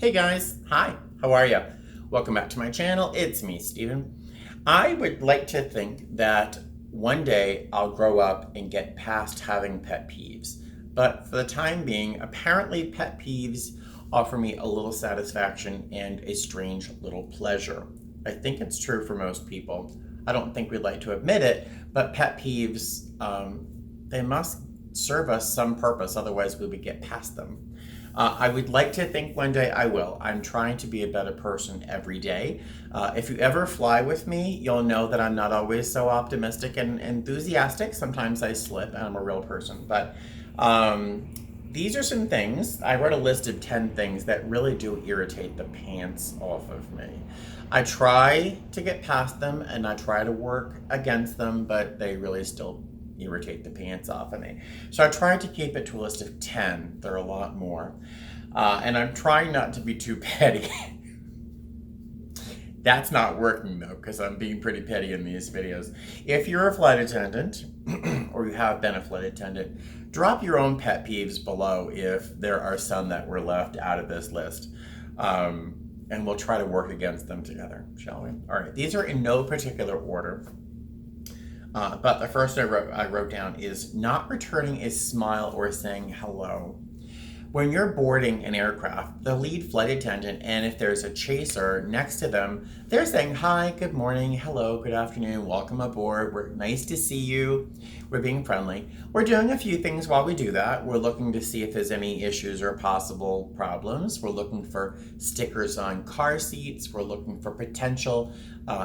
Hey guys, hi, how are you? Welcome back to my channel. It's me, Steven. I would like to think that one day I'll grow up and get past having pet peeves. But for the time being, apparently pet peeves offer me a little satisfaction and a strange little pleasure. I think it's true for most people. I don't think we'd like to admit it, but pet peeves, they must serve us some purpose, otherwise we would get past them. I would like to think one day I will. I'm trying to be a better person every day. If you ever fly with me, you'll know that I'm not always so optimistic and enthusiastic. Sometimes I slip and I'm a real person. But these are some things. I wrote a list of 10 things that really do irritate the pants off of me. I try to get past them and I try to work against them, but they really still irritate the pants off of me. So I tried to keep it to a list of 10. There are a lot more. And I'm trying not to be too petty. That's not working though, because I'm being pretty petty in these videos. If you're a flight attendant, or you have been a flight attendant, drop your own pet peeves below if there are some that were left out of this list. And we'll try to work against them together, shall we? All right, these are in no particular order. But the first I wrote down is not returning a smile or saying hello. When you're boarding an aircraft, the lead flight attendant, and if there's a chaser next to them, they're saying, hi, good morning, hello, good afternoon, welcome aboard, we're nice to see you, we're being friendly. We're doing a few things while we do that. We're looking to see if there's any issues or possible problems. We're looking for stickers on car seats. We're looking for potential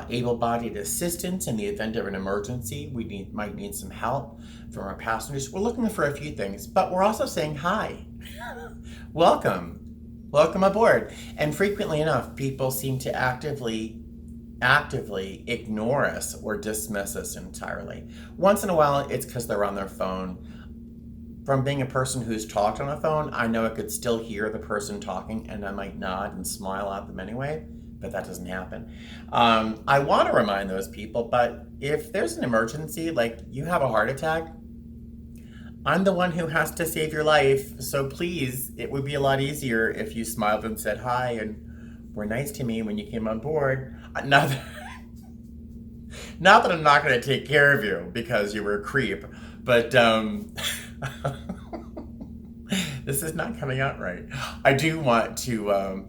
able-bodied assistance in the event of an emergency. We might need some help from our passengers. We're looking for a few things, but we're also saying hi. Welcome aboard. And frequently enough, people seem to actively ignore us or dismiss us entirely. Once in a while, it's because they're on their phone. From being a person who's talked on a phone, I know I could still hear the person talking and I might nod and smile at them anyway, but that doesn't happen. I want to remind those people, but if there's an emergency, like you have a heart attack, I'm the one who has to save your life, so please, it would be a lot easier if you smiled and said hi and were nice to me when you came on board. Not that I'm not going to take care of you because you were a creep, but this is not coming out right. I do want to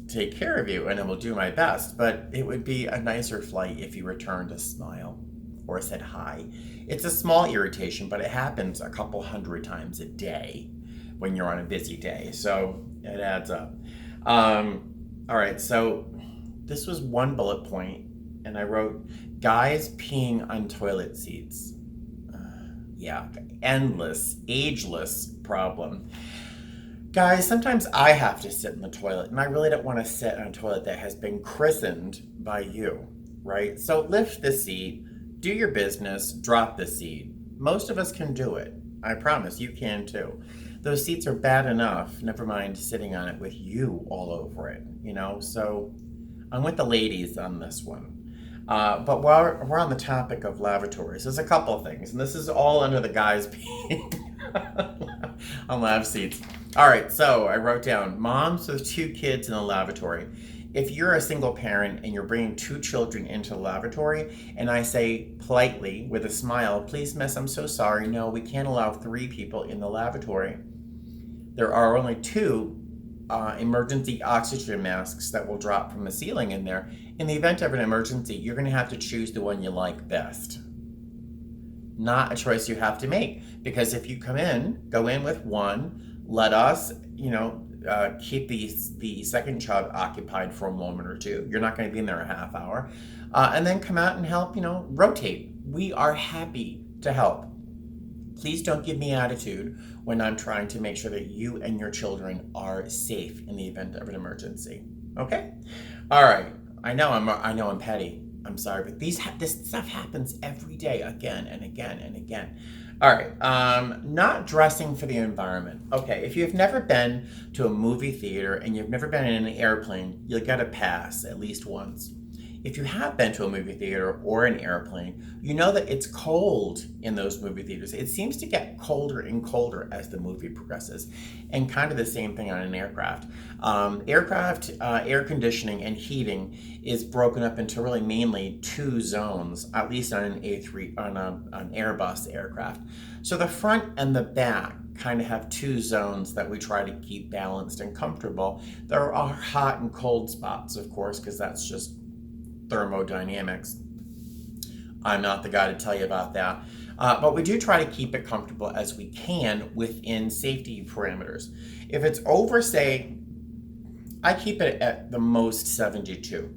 take care of you and I will do my best, but it would be a nicer flight if you returned a smile or said hi. It's a small irritation, but it happens a couple hundred times a day when you're on a busy day, so it adds up. All right, so this was one bullet point, and I wrote, guys peeing on toilet seats. Yeah, endless, ageless problem. Guys, sometimes I have to sit in the toilet, and I really don't want to sit in a toilet that has been christened by you, right? So lift the seat, do your business, drop the seat. Most of us can do it. I promise you can too. Those seats are bad enough, never mind sitting on it with you all over it, you know? So I'm with the ladies on this one. But while we're on the topic of lavatories, there's a couple of things, and this is all under the guys peeing on lav seats. All right, so I wrote down moms with 2 kids in the lavatory. If you're a single parent and you're bringing 2 children into the lavatory, and I say politely with a smile, please miss, I'm so sorry, no, we can't allow 3 people in the lavatory. There are only 2 emergency oxygen masks that will drop from the ceiling in there. In the event of an emergency, you're going to have to choose the one you like best. Not a choice you have to make, because if you go in with one, let us, keep the second child occupied for a moment or two. You're not going to be in there a half hour. And then come out and help, rotate. We are happy to help. Please don't give me attitude when I'm trying to make sure that you and your children are safe in the event of an emergency. Okay? All right. I know I'm petty. I'm sorry, but this stuff happens every day, again and again and again. All right. Not dressing for the environment. Okay. If you've never been to a movie theater and you've never been in an airplane, you'll get a pass at least once. If you have been to a movie theater or an airplane, you know that it's cold in those movie theaters. It seems to get colder and colder as the movie progresses, and kind of the same thing on an aircraft. Aircraft air conditioning and heating is broken up into really mainly two zones, at least on an A3 on an Airbus aircraft. So the front and the back kind of have two zones that we try to keep balanced and comfortable. There are hot and cold spots, of course, because that's just thermodynamics. I'm not the guy to tell you about that. But we do try to keep it comfortable as we can within safety parameters. If it's over, say, I keep it at the most 72.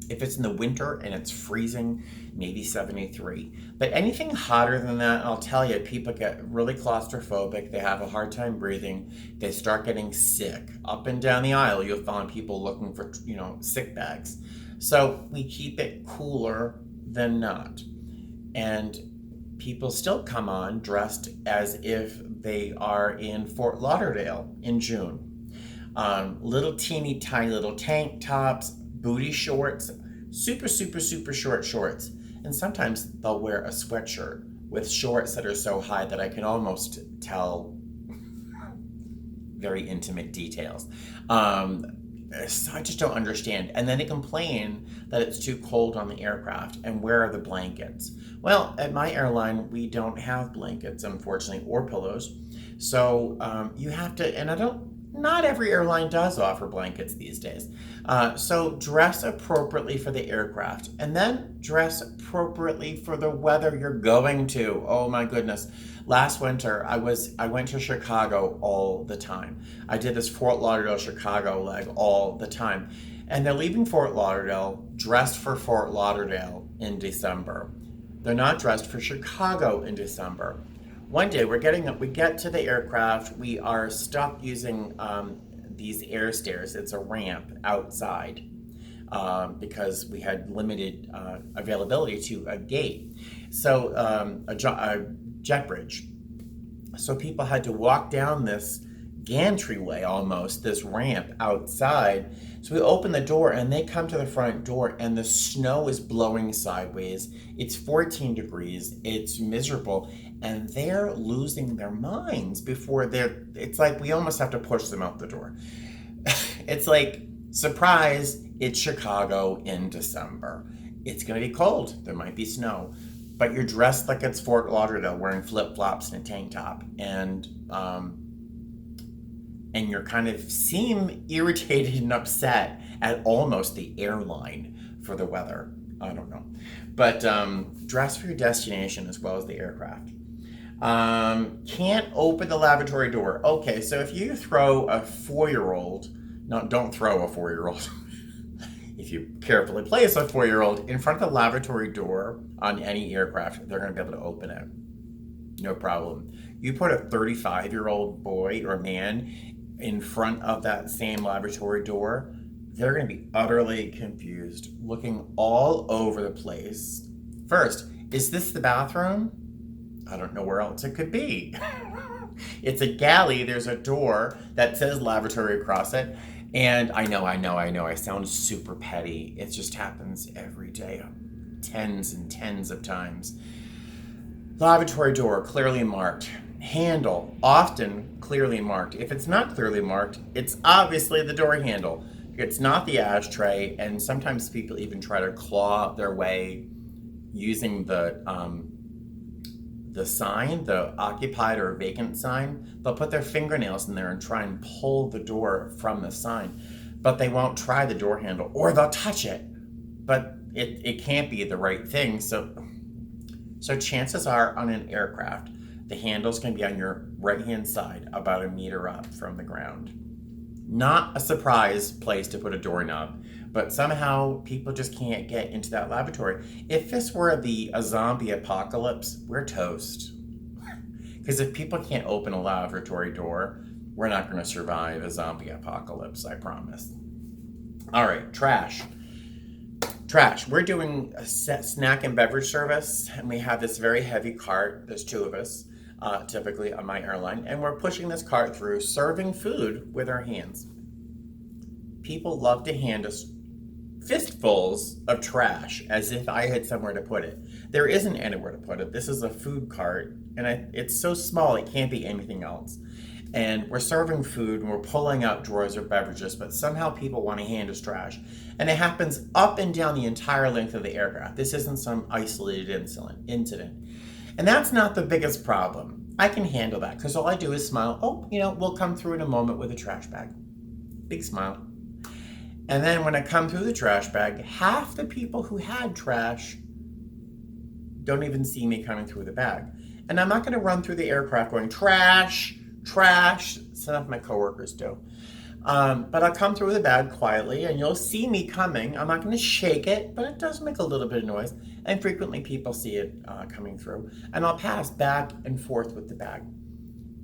If it's in the winter and it's freezing, maybe 73. But anything hotter than that, I'll tell you, people get really claustrophobic. They have a hard time breathing. They start getting sick. Up and down the aisle, you'll find people looking for, sick bags. So we keep it cooler than not. And people still come on dressed as if they are in Fort Lauderdale in June. Little teeny tiny little tank tops, booty shorts, super, super, super short shorts. And sometimes they'll wear a sweatshirt with shorts that are so high that I can almost tell very intimate details. So I just don't understand. And then they complain that it's too cold on the aircraft. And where are the blankets? Well, at my airline, we don't have blankets, unfortunately, or pillows. So you have to, and not every airline does offer blankets these days. So dress appropriately for the aircraft, and then dress appropriately for the weather you're going to. Oh my goodness. Last winter, I went to Chicago all the time. I did this Fort Lauderdale, Chicago leg all the time. And they're leaving Fort Lauderdale dressed for Fort Lauderdale in December. They're not dressed for Chicago in December. One day we get to the aircraft, we are stuck using these air stairs. It's a ramp outside because we had limited availability to a gate. So a jet bridge. So people had to walk down this gantry almost, this ramp outside. So we open the door and they come to the front door and the snow is blowing sideways. It's 14 degrees. It's miserable. And they're losing their minds it's like we almost have to push them out the door. It's like, surprise, it's Chicago in December. It's going to be cold. There might be snow. But you're dressed like it's Fort Lauderdale, wearing flip-flops and a tank top. And you're kind of seem irritated and upset at almost the airline for the weather. I don't know. But dress for your destination as well as the aircraft. Can't open the lavatory door. Okay, so if you throw a 4-year-old, no, don't throw a 4-year-old. If you carefully place a 4-year-old in front of the lavatory door on any aircraft, they're going to be able to open it. No problem. You put a 35-year-old boy or man in front of that same lavatory door, they're going to be utterly confused, looking all over the place. First, is this the bathroom? I don't know where else it could be. It's a galley. There's a door that says lavatory across it. And I know. I sound super petty. It just happens every day, tens and tens of times. Lavatory door, clearly marked. Handle, often clearly marked. If it's not clearly marked, it's obviously the door handle. It's not the ashtray, and sometimes people even try to claw their way using the sign, the occupied or vacant sign. They'll put their fingernails in there and try and pull the door from the sign, but they won't try the door handle, or they'll touch it, but it can't be the right thing. So chances are on an aircraft, the handle's going to be on your right-hand side, about 1 meter up from the ground. Not a surprise place to put a doorknob, but somehow people just can't get into that lavatory. If this were a zombie apocalypse, we're toast. Because if people can't open a lavatory door, we're not going to survive a zombie apocalypse, I promise. All right, trash. We're doing a snack and beverage service, and we have this very heavy cart. There's 2 of us, typically on my airline, and we're pushing this cart through, serving food with our hands. People love to hand us fistfuls of trash as if I had somewhere to put it. There isn't anywhere to put it. This is a food cart, and it's so small it can't be anything else. And we're serving food and we're pulling out drawers of beverages, but somehow people want to hand us trash. And it happens up and down the entire length of the aircraft. This isn't some isolated incident. And that's not the biggest problem. I can handle that because all I do is smile. Oh, we'll come through in a moment with a trash bag. Big smile. And then when I come through the trash bag, half the people who had trash don't even see me coming through the bag. And I'm not going to run through the aircraft going, trash, trash. Some of my coworkers do. But I'll come through the bag quietly and you'll see me coming. I'm not going to shake it, but it does make a little bit of noise. And frequently people see it coming through. And I'll pass back and forth with the bag.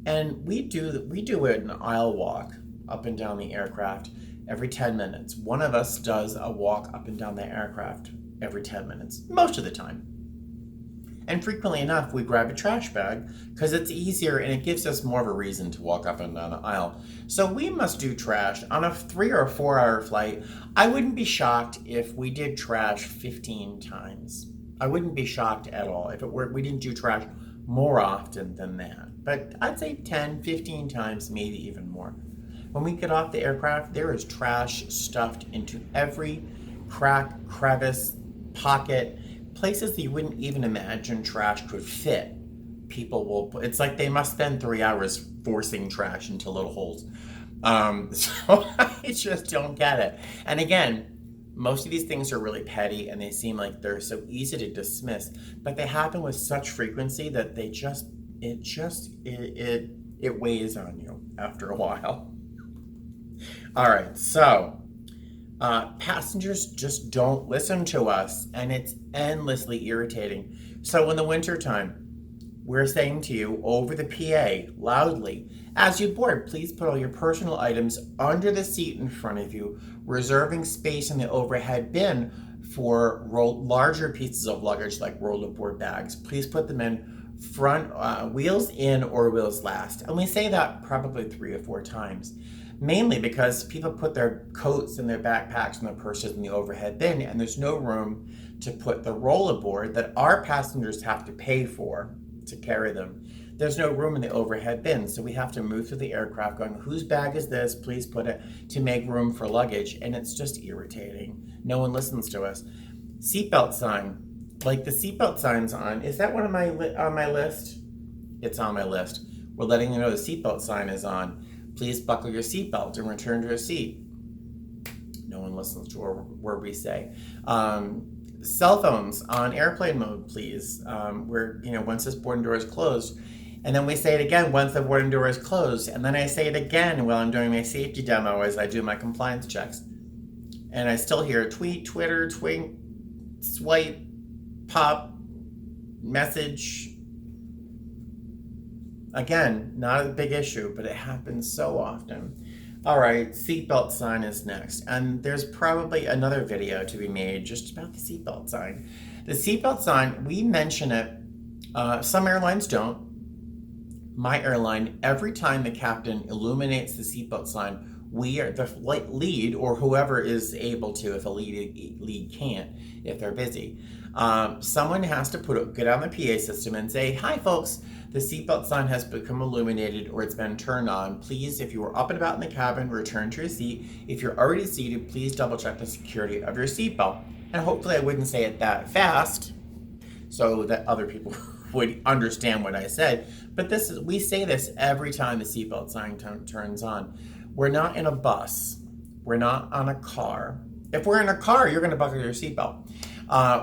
And we do an aisle walk up and down the aircraft every 10 minutes. One of us does a walk up and down the aircraft every 10 minutes, most of the time. And frequently enough, we grab a trash bag because it's easier and it gives us more of a reason to walk up and down the aisle. So we must do trash on a 3 or 4 hour flight. I wouldn't be shocked if we did trash 15 times. I wouldn't be shocked at all if we didn't do trash more often than that. But I'd say 10, 15 times, maybe even more. When we get off the aircraft, there is trash stuffed into every crack, crevice, pocket, places that you wouldn't even imagine trash could fit. It's like they must spend 3 hours forcing trash into little holes. So I just don't get it. And again, most of these things are really petty and they seem like they're so easy to dismiss, but they happen with such frequency that it weighs on you after a while. All right, so passengers just don't listen to us, and it's endlessly irritating. So in the wintertime, we're saying to you over the PA loudly, as you board, please put all your personal items under the seat in front of you, reserving space in the overhead bin for larger pieces of luggage like roll-aboard bags. Please put them in front, wheels in or wheels last. And we say that probably 3 or 4 times. Mainly because people put their coats and their backpacks and their purses in the overhead bin, and there's no room to put the rollaboard that our passengers have to pay for to carry them. There's no room in the overhead bin, so we have to move through the aircraft going, whose bag is this? Please put it, to make room for luggage, and it's just irritating. No one listens to us. Seatbelt sign. Like the seatbelt sign's on. Is that on my list? It's on my list. We're letting you know the seatbelt sign is on. Please buckle your seatbelt and return to your seat. No one listens to a word we say. Cell phones on airplane mode, please. Once this boarding door is closed. And then we say it again once the boarding door is closed. And then I say it again while I'm doing my safety demo as I do my compliance checks. And I still hear tweet, Twitter, twink, swipe, pop, message. Again, not a big issue, but it happens so often. All right, seatbelt sign is next. And there's probably another video to be made just about the seatbelt sign. The seatbelt sign, we mention it. Some airlines don't. My airline, every time the captain illuminates the seatbelt sign, we are the flight lead, or whoever is able to, if a lead can't, if they're busy. Someone has to get on the PA system and say, hi folks, the seatbelt sign has become illuminated or it's been turned on. Please, if you were up and about in the cabin, return to your seat. If you're already seated, please double check the security of your seatbelt. And hopefully I wouldn't say it that fast so that other people would understand what I said. But we say this every time the seatbelt sign turns on. We're not in a bus. We're not on a car. If we're in a car, you're going to buckle your seatbelt.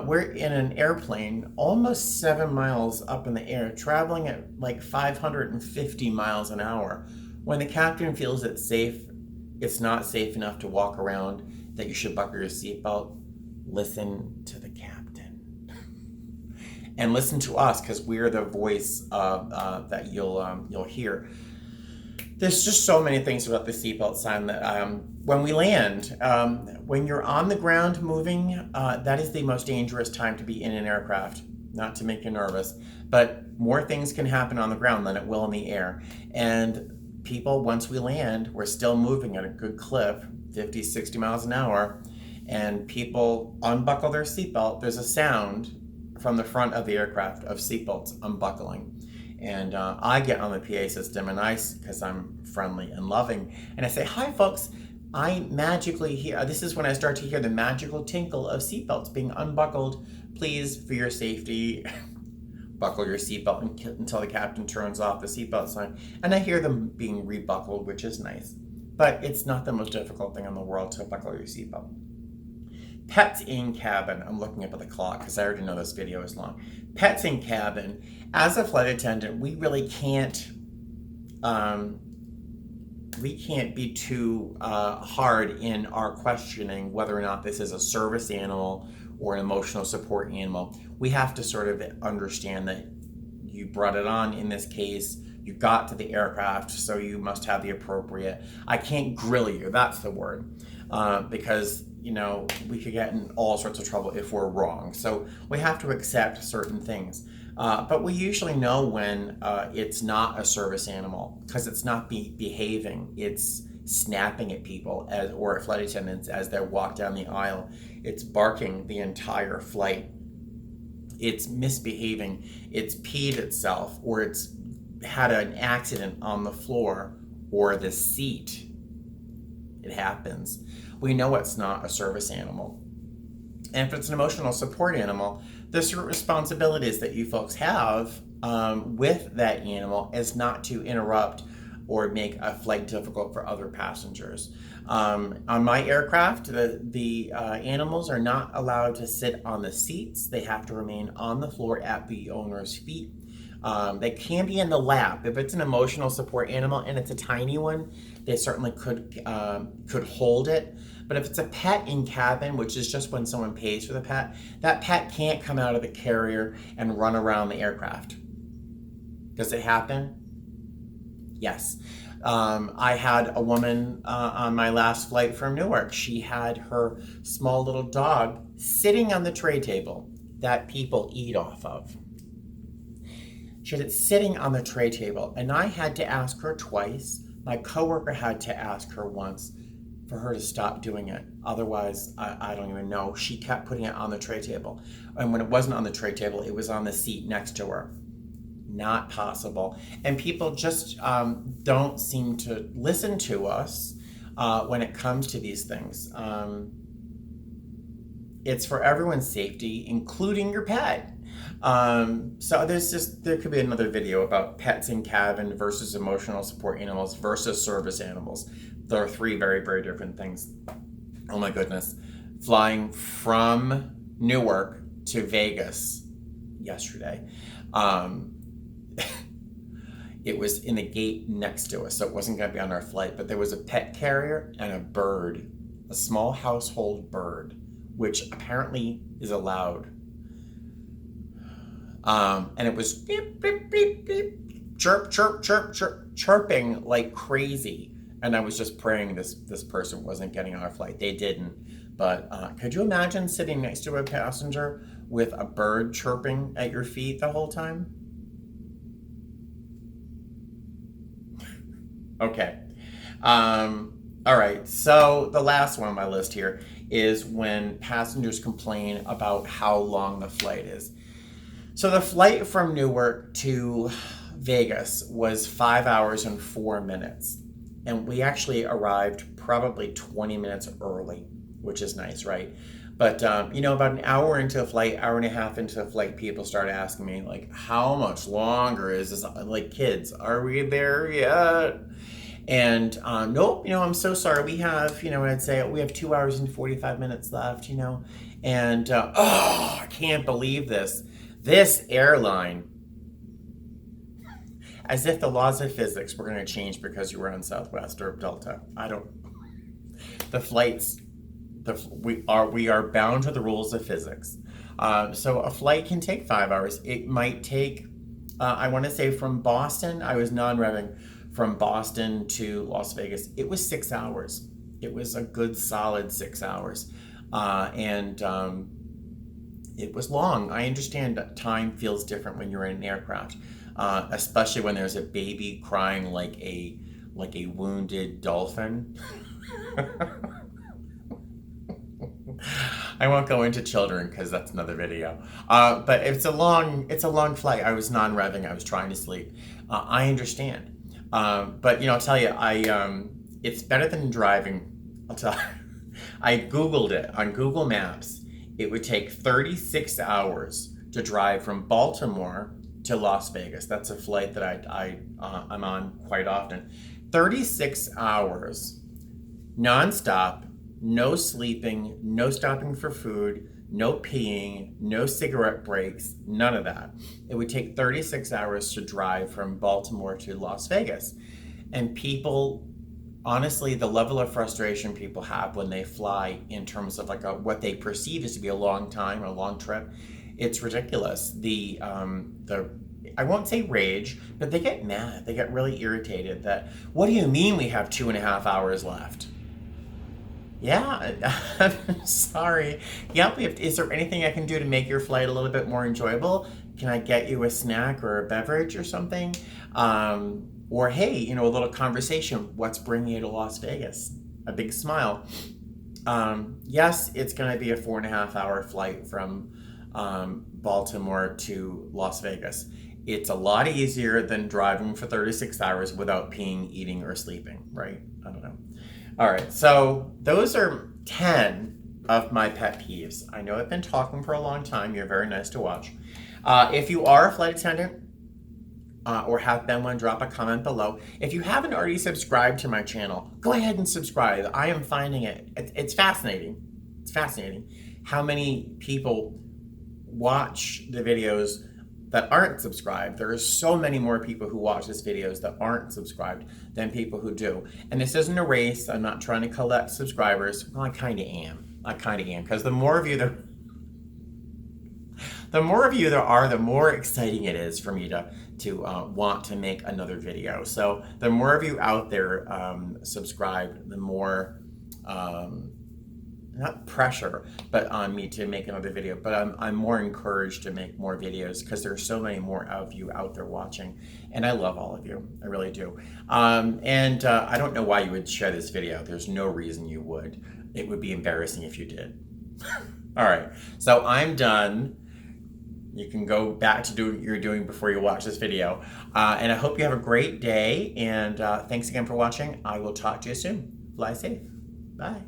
We're in an airplane almost 7 miles up in the air, traveling at like 550 miles an hour. When the captain feels it's not safe enough to walk around, that you should buckle your seatbelt, listen to the captain. And listen to us, because we're the voice that you'll hear. There's just so many things about the seatbelt sign that when we land, when you're on the ground moving, that is the most dangerous time to be in an aircraft. Not to make you nervous, but more things can happen on the ground than it will in the air. And people, once we land, we're still moving at a good clip, 50, 60 miles an hour. and people unbuckle their seatbelt, there's a sound from the front of the aircraft of seatbelts unbuckling. And I get on the PA system, and because I'm friendly and loving, and I say, "Hi, folks. I magically hear," this is when I start to hear the magical tinkle of seatbelts being unbuckled. Please, for your safety, buckle your seatbelt until the captain turns off the seatbelt sign. And I hear them being rebuckled, which is nice. But it's not the most difficult thing in the world to buckle your seatbelt. Pets in cabin. I'm looking up at the clock because I already know this video is long. Pets in cabin. As a flight attendant, we really can't be too hard in our questioning whether or not this is a service animal or an emotional support animal. We have to sort of understand that you brought it on in this case, you got to the aircraft, so you must have the appropriate. I can't grill you, that's the word, because we could get in all sorts of trouble if we're wrong. So we have to accept certain things. But we usually know when it's not a service animal because it's not behaving. It's snapping at people or at flight attendants as they walk down the aisle. It's barking the entire flight. It's misbehaving. It's peed itself, or it's had an accident on the floor or the seat. It happens. We know it's not a service animal. And if it's an emotional support animal, there's certain responsibilities that you folks have with that animal is not to interrupt or make a flight difficult for other passengers. On my aircraft, the animals are not allowed to sit on the seats. They have to remain on the floor at the owner's feet. They can be in the lap. If it's an emotional support animal and it's a tiny one, they certainly could hold it. But if it's a pet in cabin, which is just when someone pays for the pet, that pet can't come out of the carrier and run around the aircraft. Does it happen? Yes. I had a woman on my last flight from Newark. She had her small little dog sitting on the tray table that people eat off of. She had it sitting on the tray table, and I had to ask her twice. My coworker had to ask her once for her to stop doing it. Otherwise, I don't even know. She kept putting it on the tray table. And when it wasn't on the tray table, it was on the seat next to her. Not possible. And people just don't seem to listen to us when it comes to these things. It's for everyone's safety, including your pet. So there could be another video about pets in cabin versus emotional support animals versus service animals. There are three very, very different things. Oh my goodness. Flying from Newark to Vegas yesterday. It was in the gate next to us, so it wasn't going to be on our flight, but there was a pet carrier and a bird, a small household bird, which apparently is allowed. And it was beep, beep, beep, beep, chirp, chirp, chirp, chirp, chirping like crazy. And I was just praying this person wasn't getting on our flight. They didn't. But could you imagine sitting next to a passenger with a bird chirping at your feet the whole time? Okay. All right. So the last one on my list here is when passengers complain about how long the flight is. So the flight from Newark to Vegas was 5 hours and 4 minutes. And we actually arrived probably 20 minutes early, which is nice, right? But, about an hour into a flight, hour and a half into a flight, people started asking me, like, how much longer is this? Like, kids, are we there yet? And nope, I'm so sorry. We have, I'd say we have 2 hours and 45 minutes left, And, I can't believe this. This airline, as if the laws of physics were going to change because you were on Southwest or Delta. The flights, we are bound to the rules of physics. So a flight can take 5 hours. It might take, I want to say from Boston, I was non-revving from Boston to Las Vegas. It was 6 hours. It was a good solid 6 hours. And it was long. I understand that time feels different when you're in an aircraft. Especially when there's a baby crying like a wounded dolphin. I won't go into children because that's another video. But it's a long flight. I was non-revving. I was trying to sleep. I understand. But I'll tell you, it's better than driving. I'll tell you. I Googled it on Google Maps. It would take 36 hours to drive from Baltimore to Las Vegas. That's a flight that I'm on quite often. 36 hours, nonstop, no sleeping, no stopping for food, no peeing, no cigarette breaks, none of that. It would take 36 hours to drive from Baltimore to Las Vegas. And people, honestly, the level of frustration people have when they fly in terms of what they perceive as to be a long time, a long trip, it's ridiculous. I won't say rage, but they get mad. They get really irritated that, what do you mean we have 2.5 hours left? Yeah, I'm sorry. Yep, is there anything I can do to make your flight a little bit more enjoyable? Can I get you a snack or a beverage or something? Or hey, a little conversation. What's bringing you to Las Vegas? A big smile. Yes, it's going to be a 4.5 hour flight from Baltimore to Las Vegas. It's a lot easier than driving for 36 hours without peeing, eating, or sleeping, right? I don't know. All right, so those are 10 of my pet peeves. I know I've been talking for a long time. You're very nice to watch. If you are a flight attendant or have been one, drop a comment below. If you haven't already subscribed to my channel, go ahead and subscribe. I am finding it's fascinating. It's fascinating how many people watch the videos that aren't subscribed. There are so many more people who watch these videos that aren't subscribed than people who do. And this isn't a race. I'm not trying to collect subscribers. Well, I kind of am. Because the more of you there are, the more exciting it is for me to want to make another video. So the more of you out there subscribe, the more not pressure, but on me to make another video. But I'm more encouraged to make more videos because there's so many more of you out there watching, and I love all of you. I really do. And I don't know why you would share this video. There's no reason you would. It would be embarrassing if you did. All right, so I'm done. You can go back to doing what you're doing before you watch this video. And I hope you have a great day. And thanks again for watching. I will talk to you soon. Fly safe. Bye.